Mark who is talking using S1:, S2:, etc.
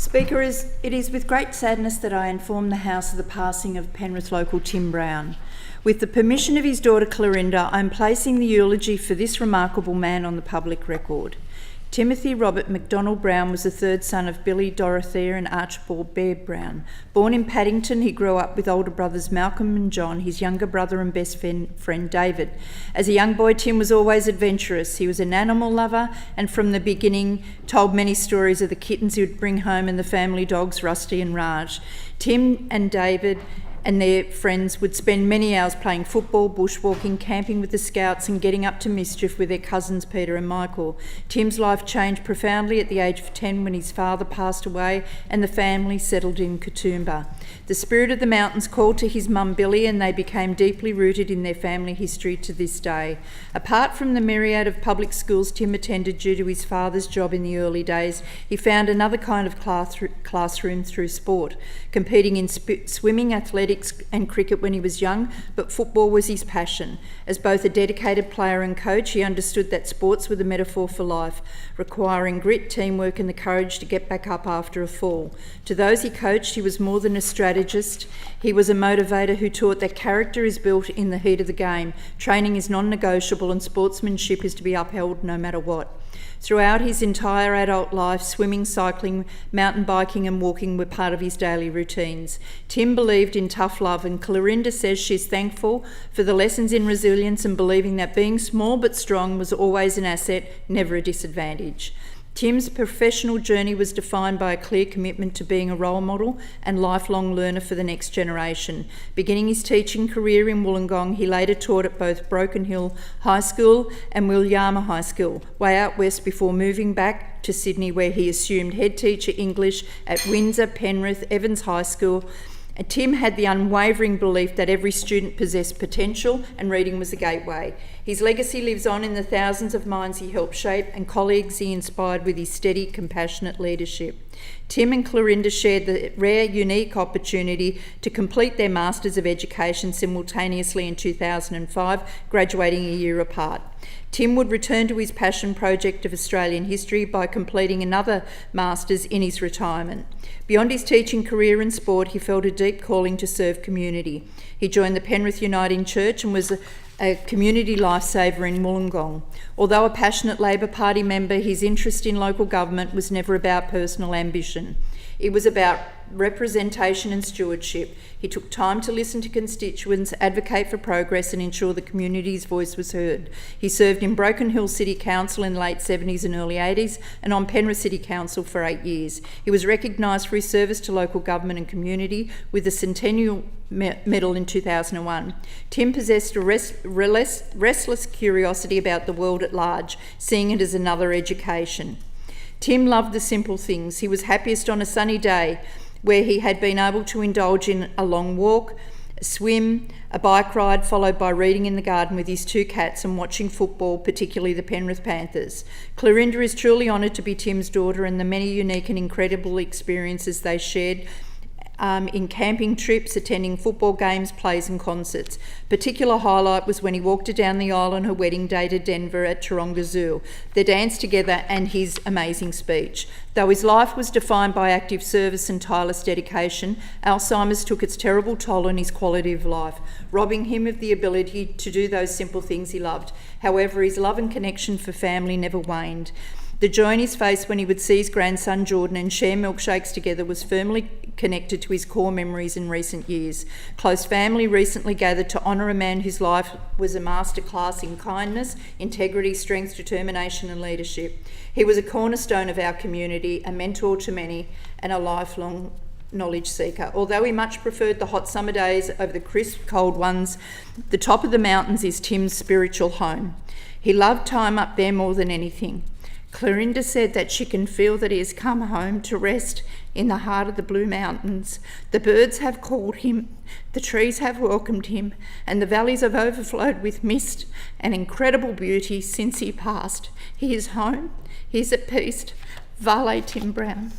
S1: Speaker, it is with great sadness that I inform the House of the passing of Penrith local Tim Brown. With the permission of his daughter Clorinda, I am placing the eulogy for this remarkable man on the public record. Timothy Robert MacDonald Brown was the third son of Billy, Dorothea and Archibald Baird Brown. Born in Paddington, he grew up with older brothers Malcolm and John, his younger brother and best friend David. As a young boy, Tim was always adventurous. He was an animal lover and from the beginning told many stories of the kittens he would bring home and the family dogs Rusty and Raj. Tim and David and their friends would spend many hours playing football, bushwalking, camping with the Scouts and getting up to mischief with their cousins Peter and Michael. Tim's life changed profoundly at the age of 10 when his father passed away and the family settled in Katoomba. The spirit of the mountains called to his mum Billy and they became deeply rooted in their family history to this day. Apart from the myriad of public schools Tim attended due to his father's job in the early days, he found another kind of classroom through sport, competing in swimming, athletics and cricket when he was young, but football was his passion. As both a dedicated player and coach, he understood that sports were the metaphor for life, requiring grit, teamwork and the courage to get back up after a fall. To those he coached, he was more than a strategist. He was a motivator who taught that character is built in the heat of the game, training is non-negotiable and sportsmanship is to be upheld no matter what. Throughout his entire adult life, swimming, cycling, mountain biking and walking were part of his daily routines. Tim believed in tough love and Clorinda says she's thankful for the lessons in resilience and believing that being small but strong was always an asset, never a disadvantage. Tim's professional journey was defined by a clear commitment to being a role model and lifelong learner for the next generation. Beginning his teaching career in Wollongong, he later taught at both Broken Hill High School and Williama High School, way out west before moving back to Sydney where he assumed head teacher English at Windsor, Penrith, Evans High School. And Tim had the unwavering belief that every student possessed potential and reading was the gateway. His legacy lives on in the thousands of minds he helped shape and colleagues he inspired with his steady, compassionate leadership. Tim and Clorinda shared the rare, unique opportunity to complete their Masters of Education simultaneously in 2005, graduating a year apart. Tim would return to his passion project of Australian history by completing another Masters in his retirement. Beyond his teaching career in sport, he felt a deep calling to serve community. He joined the Penrith Uniting Church and was a community lifesaver in Wollongong. Although a passionate Labor Party member, his interest in local government was never about personal ambition. It was about representation and stewardship. He took time to listen to constituents, advocate for progress and ensure the community's voice was heard. He served in Broken Hill City Council in the late 70s and early 80s and on Penrith City Council for 8 years. He was recognised for his service to local government and community with the Centennial Medal in 2001. Tim possessed a restless curiosity about the world at large, seeing it as another education. Tim loved the simple things. He was happiest on a sunny day where he had been able to indulge in a long walk, a swim, a bike ride, followed by reading in the garden with his two cats and watching football, particularly the Penrith Panthers. Clorinda is truly honoured to be Tim's daughter and the many unique and incredible experiences they shared in camping trips, attending football games, plays and concerts. Particular highlight was when he walked her down the aisle on her wedding day to Denver at Taronga Zoo, their dance together and his amazing speech. Though his life was defined by active service and tireless dedication, Alzheimer's took its terrible toll on his quality of life, robbing him of the ability to do those simple things he loved. However, his love and connection for family never waned. The joy in his face when he would see his grandson Jordan and share milkshakes together was firmly connected to his core memories in recent years. Close family recently gathered to honour a man whose life was a masterclass in kindness, integrity, strength, determination and leadership. He was a cornerstone of our community, a mentor to many and a lifelong knowledge seeker. Although he much preferred the hot summer days over the crisp cold ones, the top of the mountains is Tim's spiritual home. He loved time up there more than anything. Clorinda said that she can feel that he has come home to rest in the heart of the Blue Mountains. The birds have called him, the trees have welcomed him, and the valleys have overflowed with mist and incredible beauty since he passed. He is home, he is at peace. Vale Tim Brown.